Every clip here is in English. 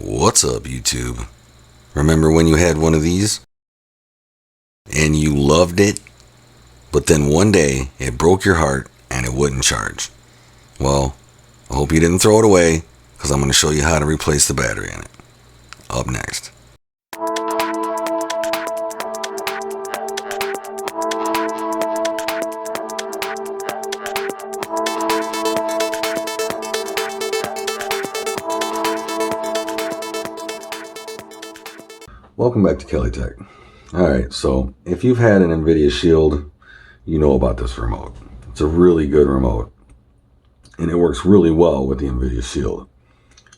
What's up, YouTube? Remember when you had one of these and you loved it, but then one day it broke your heart and it wouldn't charge? Well, I hope you didn't throw it away, because I'm going to show you how to replace the battery in it. Up next. Welcome back to Kelly Tech. Alright, so if you've had an Nvidia Shield, you know about this remote. It's a really good remote, and it works really well with the Nvidia Shield.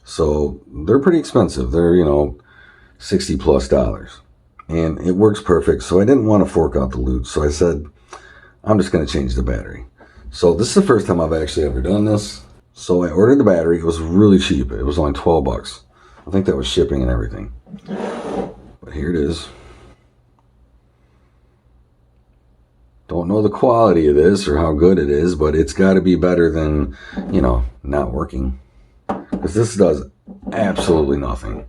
So they're pretty expensive. They're, $60 plus, and it works perfect. So I didn't want to fork out the loot, so I said I'm just going to change the battery. So this is the first time I've actually ever done this. So I ordered the battery. It was really cheap. It was only 12 bucks. I think that was shipping and everything. But here it is. Don't know the quality of this or how good it is, but it's got to be better than, not working. Because this does absolutely nothing.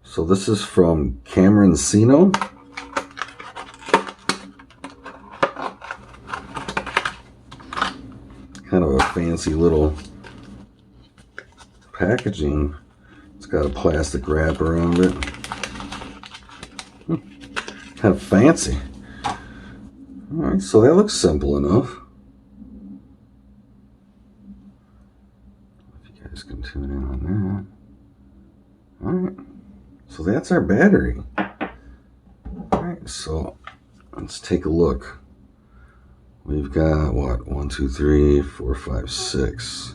So this is from Cameron Sino. Kind of a fancy little packaging. It's got a plastic wrap around it. Kind of fancy. Alright, so that looks simple enough. If you guys can tune in on that. Alright, so that's our battery. Alright, so let's take a look. We've got, what, 1, 2, 3, 4, 5, 6.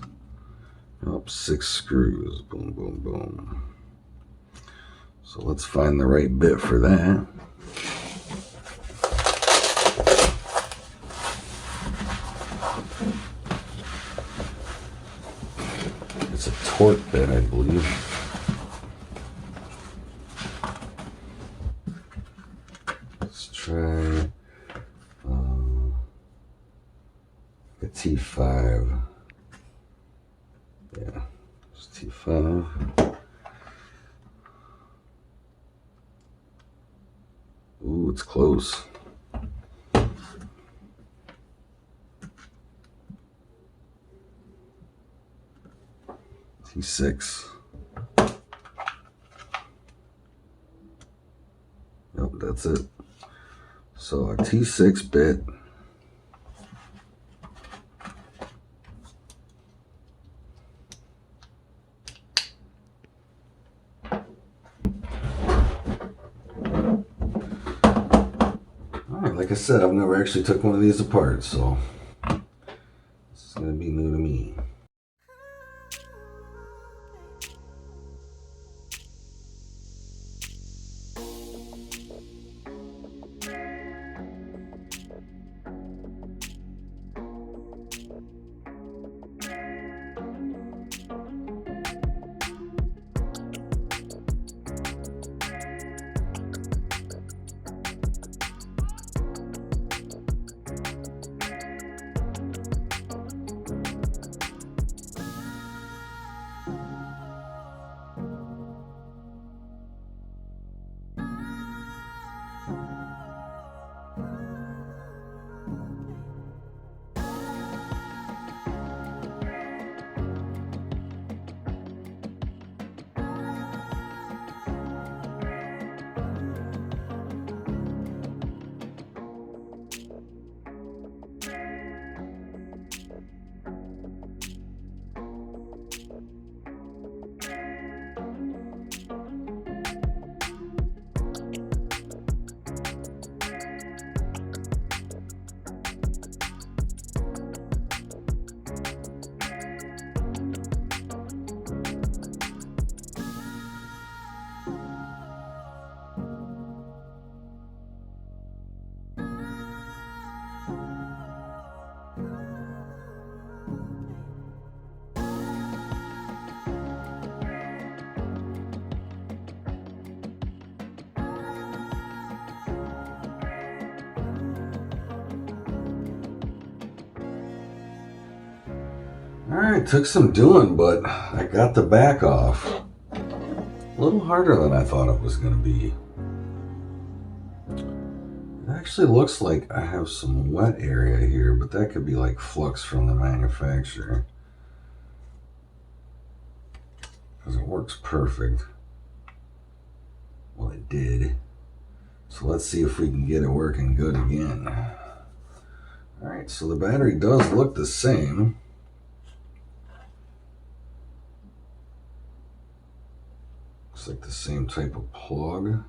Oh, 6 screws. Boom, boom, boom. So let's find the right bit for that. It's a torque bit, I believe. Let's try a T5. Yeah, it's T5. Ooh, it's close. T6. Yep, that's it. So a T6 bit. Like I said, I've never actually took one of these apart, so this is going to be new to me. Alright, took some doing, but I got the back off. A little harder than I thought it was going to be. It actually looks like I have some wet area here, but that could be like flux from the manufacturer. Because it works perfect. Well, it did. So let's see if we can get it working good again. Alright, so the battery does look the same. Looks like the same type of plug.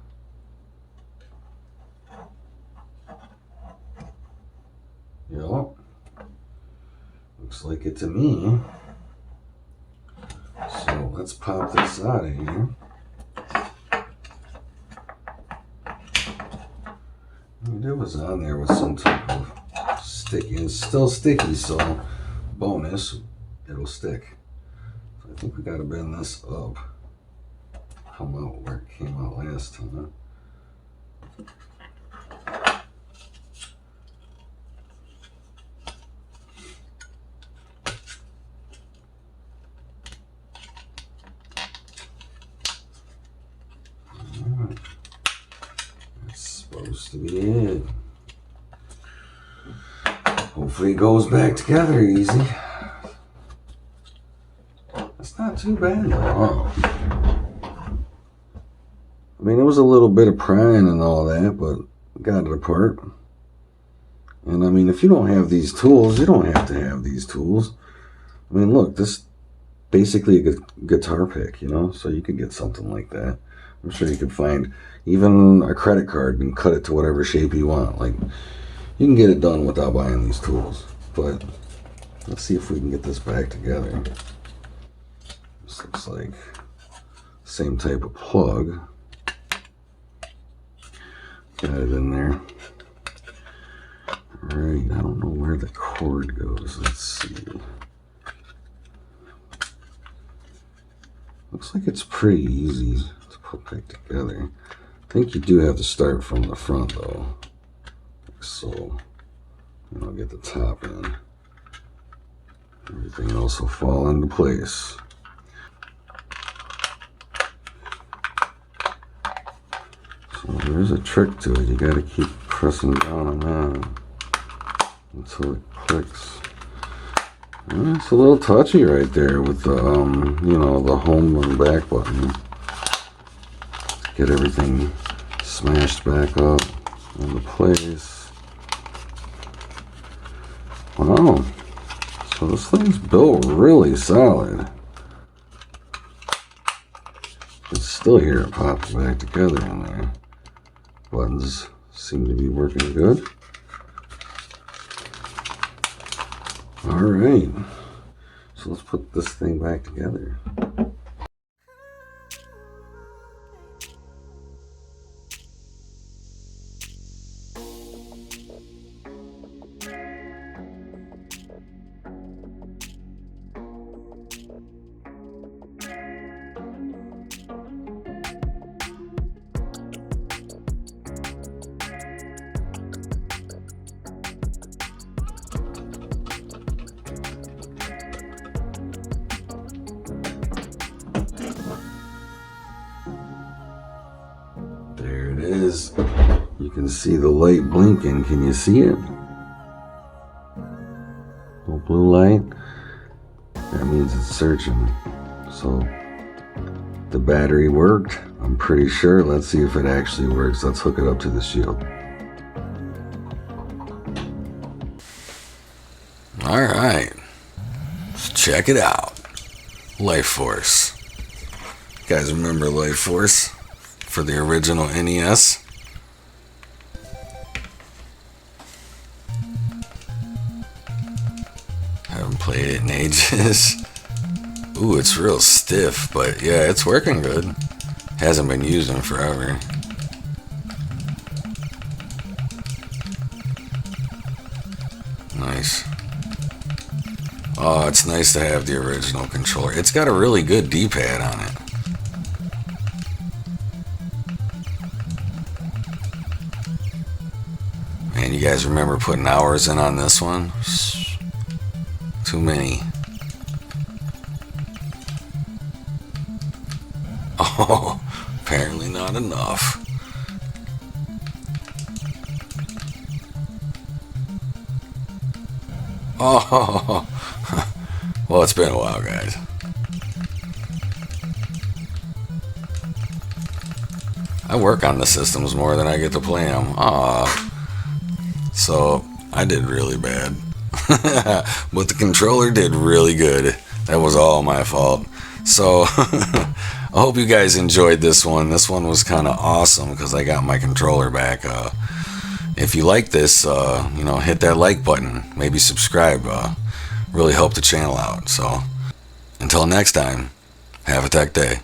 Yep. Looks like it to me. So let's pop this out of here. It was on there with some type of sticky. It's still sticky, so bonus, it'll stick. So I think we gotta bend this up. Come out where it came out last time. Supposed to be it. Hopefully it goes back together easy. That's not too bad though. I mean, it was a little bit of prying and all that, but got it apart. And I mean, if you don't have these tools, you don't have to have these tools. I mean, look, this is basically a guitar pick, you know, so you could get something like that. I'm sure you could find even a credit card and cut it to whatever shape you want. Like, you can get it done without buying these tools. But let's see if we can get this back together. This looks like same type of plug. Got it in there. Alright, I don't know where the cord goes. Let's see. Looks like it's pretty easy to put back together. I think you do have to start from the front though. Like so. And I'll get the top in. Everything else will fall into place. So there's a trick to it. You gotta keep pressing down on that until it clicks. And it's a little touchy right there with the, you know, the home and back button. Get everything smashed back up into place. Wow. So this thing's built really solid. It's still here, it pops back together in there. Buttons seem to be working good. Alright. So let's put this thing back together. There it is. You can see the light blinking. Can you see it? Little blue light. That means it's searching. So the battery worked. I'm pretty sure. Let's see if it actually works. Let's hook it up to the shield. All right. Let's check it out. Life Force. You guys remember Life Force for the original NES? Haven't played it in ages. Ooh, it's real stiff, but yeah, it's working good. Hasn't been used in forever. Nice. Oh, it's nice to have the original controller. It's got a really good D-pad on it. Man, you guys remember putting hours in on this one? Too many. not enough. Oh, well, it's been a while, guys. I work on the systems more than I get to play them. So I did really bad. But the controller did really good. That was all my fault. So I hope you guys enjoyed this one. This one was kind of awesome because I got my controller back. If you like this, hit that like button. Maybe subscribe. Really help the channel out. So until next time, have a tech day.